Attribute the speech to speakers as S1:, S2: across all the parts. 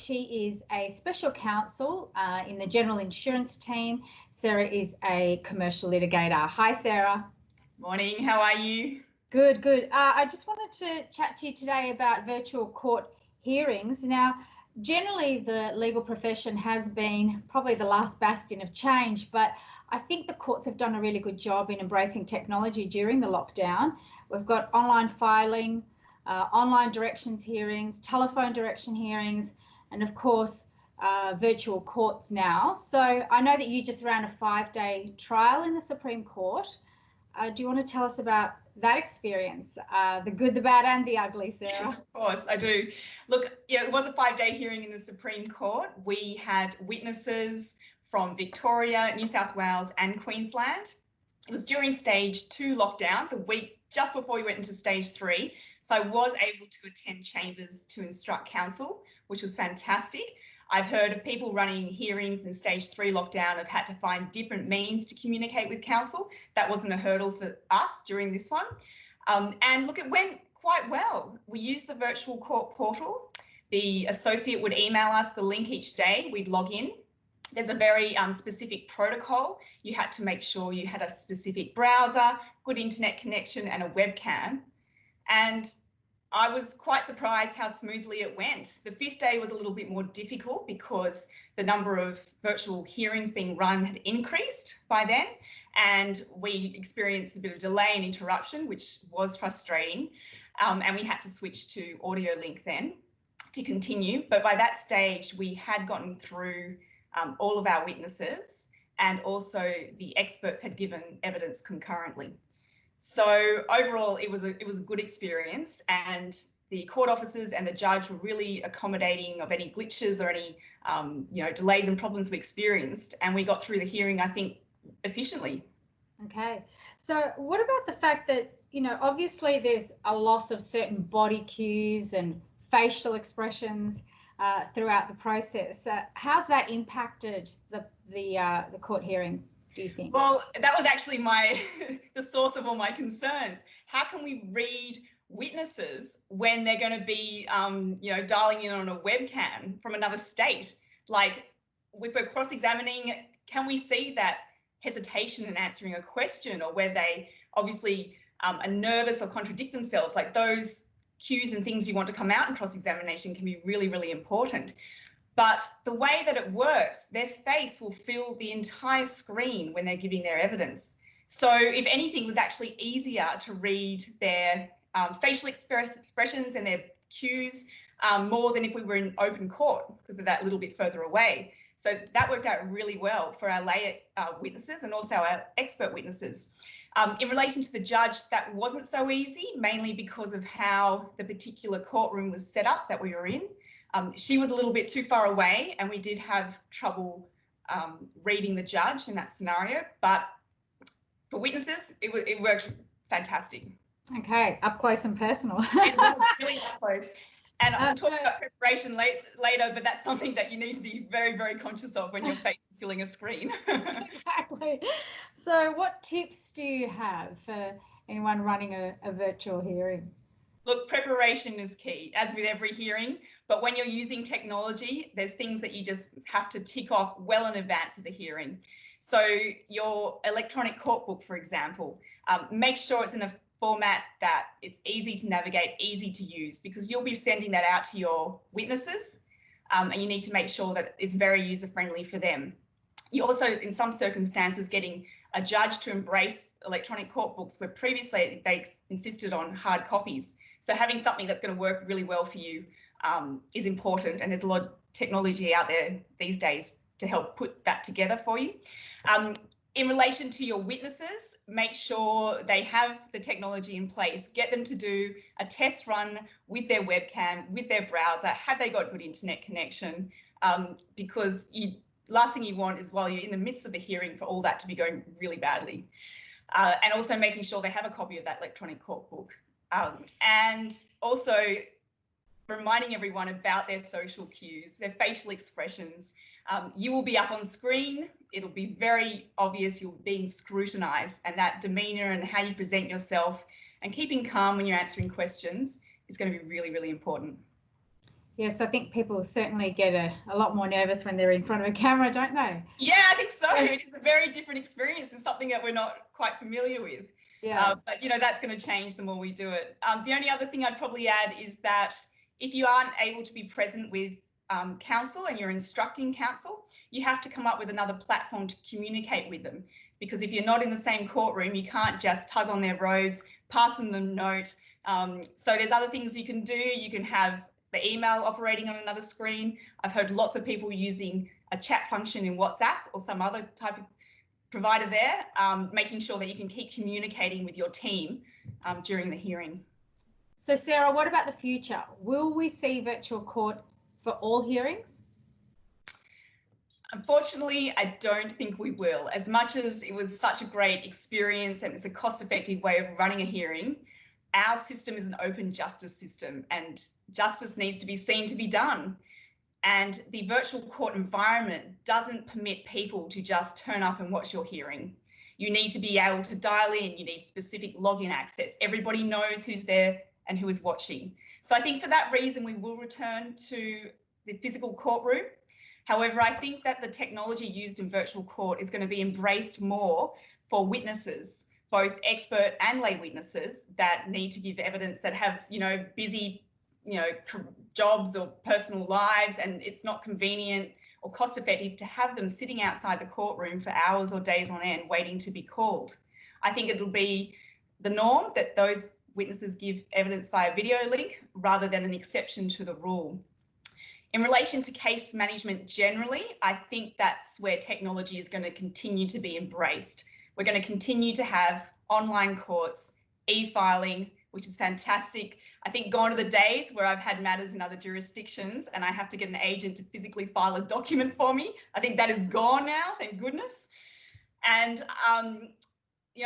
S1: She is a special counsel in the general insurance team. Sarah is a commercial litigator. Hi, Sarah.
S2: Morning, how are you?
S1: Good, good. I just wanted to chat to you today about virtual court hearings. Now, generally the legal profession has been probably the last bastion of change, but I think the courts have done a really good job in embracing technology during the lockdown. We've got online filing, online directions hearings, telephone direction hearings, and of course, virtual courts now. So I know that you just ran a 5-day trial in the Supreme Court. Do you want to tell us about that experience, the good, the bad, and the ugly, Sarah?
S2: Yes, of course, I do. Look, yeah, it was a 5-day hearing in the Supreme Court. We had witnesses from Victoria, New South Wales, and Queensland. It was during stage 2 lockdown, the week just before we went into stage 3. So I was able to attend chambers to instruct counsel, which was fantastic. I've heard of people running hearings in stage 3 lockdown have had to find different means to communicate with counsel. That wasn't a hurdle for us during this one. And look, it went quite well. We used the virtual court portal. The associate would email us the link each day. We'd log in. There's a very specific protocol. You had to make sure you had a specific browser, good internet connection, and a webcam. And I was quite surprised how smoothly it went. The 5th day was a little bit more difficult because the number of virtual hearings being run had increased by then, and we experienced a bit of delay and interruption, which was frustrating. And we had to switch to audio link then to continue. But by that stage, we had gotten through all of our witnesses, and also the experts had given evidence concurrently. So overall, it was a good experience, and the court officers and the judge were really accommodating of any glitches or any delays and problems we experienced, and we got through the hearing, I think, efficiently.
S1: Okay, so what about the fact that obviously there's a loss of certain body cues and facial expressions throughout the process? How's that impacted the court hearing, do you think?
S2: Well, that was actually the source of all my concerns. How can we read witnesses when they're going to be, dialing in on a webcam from another state? Like, if we're cross-examining, can we see that hesitation in answering a question, or where they obviously are nervous or contradict themselves? Like, those cues and things you want to come out in cross-examination can be really, really important. But the way that it works, their face will fill the entire screen when they're giving their evidence. So if anything, it was actually easier to read their facial expressions and their cues more than if we were in open court, because they're that little bit further away. So that worked out really well for our lay witnesses and also our expert witnesses. In relation to the judge, that wasn't so easy, mainly because of how the particular courtroom was set up that we were in. She was a little bit too far away, and we did have trouble reading the judge in that scenario. But for witnesses, it worked fantastic.
S1: Okay, up close and personal.
S2: It was really up close. And I'll talk about preparation later, but that's something that you need to be very, very conscious of when your face is filling a screen.
S1: Exactly. So what tips do you have for anyone running a virtual hearing?
S2: Look, preparation is key, as with every hearing, but when you're using technology, there's things that you just have to tick off well in advance of the hearing. So your electronic court book, for example, make sure it's in a format that it's easy to navigate, easy to use, because you'll be sending that out to your witnesses, and you need to make sure that it's very user-friendly for them. You also, in some circumstances, getting a judge to embrace electronic court books where previously they insisted on hard copies. So having something that's going to work really well for you is important, and there's a lot of technology out there these days to help put that together for you. In relation to your witnesses, make sure they have the technology in place. Get them to do a test run with their webcam, with their browser. Have they got good internet connection? Because last thing you want is, while you're in the midst of the hearing, for all that to be going really badly. And also making sure they have a copy of that electronic court book. And also reminding everyone about their social cues, their facial expressions. You will be up on screen. It'll be very obvious you're being scrutinised, and that demeanour and how you present yourself and keeping calm when you're answering questions is going to be really, really important.
S1: Yes, I think people certainly get a lot more nervous when they're in front of a camera, don't they?
S2: Yeah, I think so. It is a very different experience and something that we're not quite familiar with.
S1: Yeah.
S2: But that's going to change the more we do it. The only other thing I'd probably add is that if you aren't able to be present with counsel and you're instructing counsel, you have to come up with another platform to communicate with them. Because if you're not in the same courtroom, you can't just tug on their robes, pass them the note. So there's other things you can do. You can have the email operating on another screen. I've heard lots of people using a chat function in WhatsApp or some other type of provider there, making sure that you can keep communicating with your team during the hearing.
S1: So Sarah, what about the future? Will we see virtual court for all hearings?
S2: Unfortunately, I don't think we will. As much as it was such a great experience and it's a cost-effective way of running a hearing, our system is an open justice system and justice needs to be seen to be done. And the virtual court environment doesn't permit people to just turn up and watch your hearing. You need to be able to dial in. You need specific login access. Everybody knows who's there and who is watching. So I think for that reason, we will return to the physical courtroom. However, I think that the technology used in virtual court is going to be embraced more for witnesses, both expert and lay witnesses that need to give evidence that have, busy, jobs or personal lives, and it's not convenient or cost effective to have them sitting outside the courtroom for hours or days on end waiting to be called. I think it'll be the norm that those witnesses give evidence via video link rather than an exception to the rule. In relation to case management generally, I think that's where technology is going to continue to be embraced. We're going to continue to have online courts, e-filing, which is fantastic. I think gone are the days where I've had matters in other jurisdictions and I have to get an agent to physically file a document for me. I think that is gone now, thank goodness. And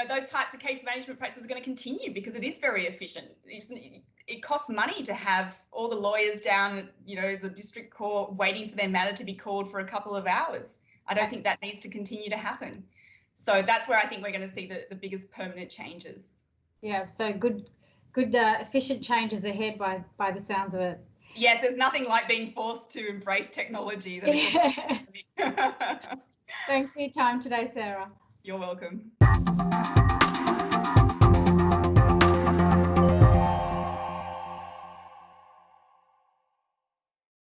S2: those types of case management practices are going to continue because it is very efficient. It costs money to have all the lawyers down at the district court waiting for their matter to be called for a couple of hours. I don't think that needs to continue to happen. So that's where I think we're going to see the biggest permanent changes. Yeah,
S1: so good efficient changes ahead by the sounds of it.
S2: Yes, there's nothing like being forced to embrace technology.
S1: Thanks for your time today, Sarah.
S2: You're welcome.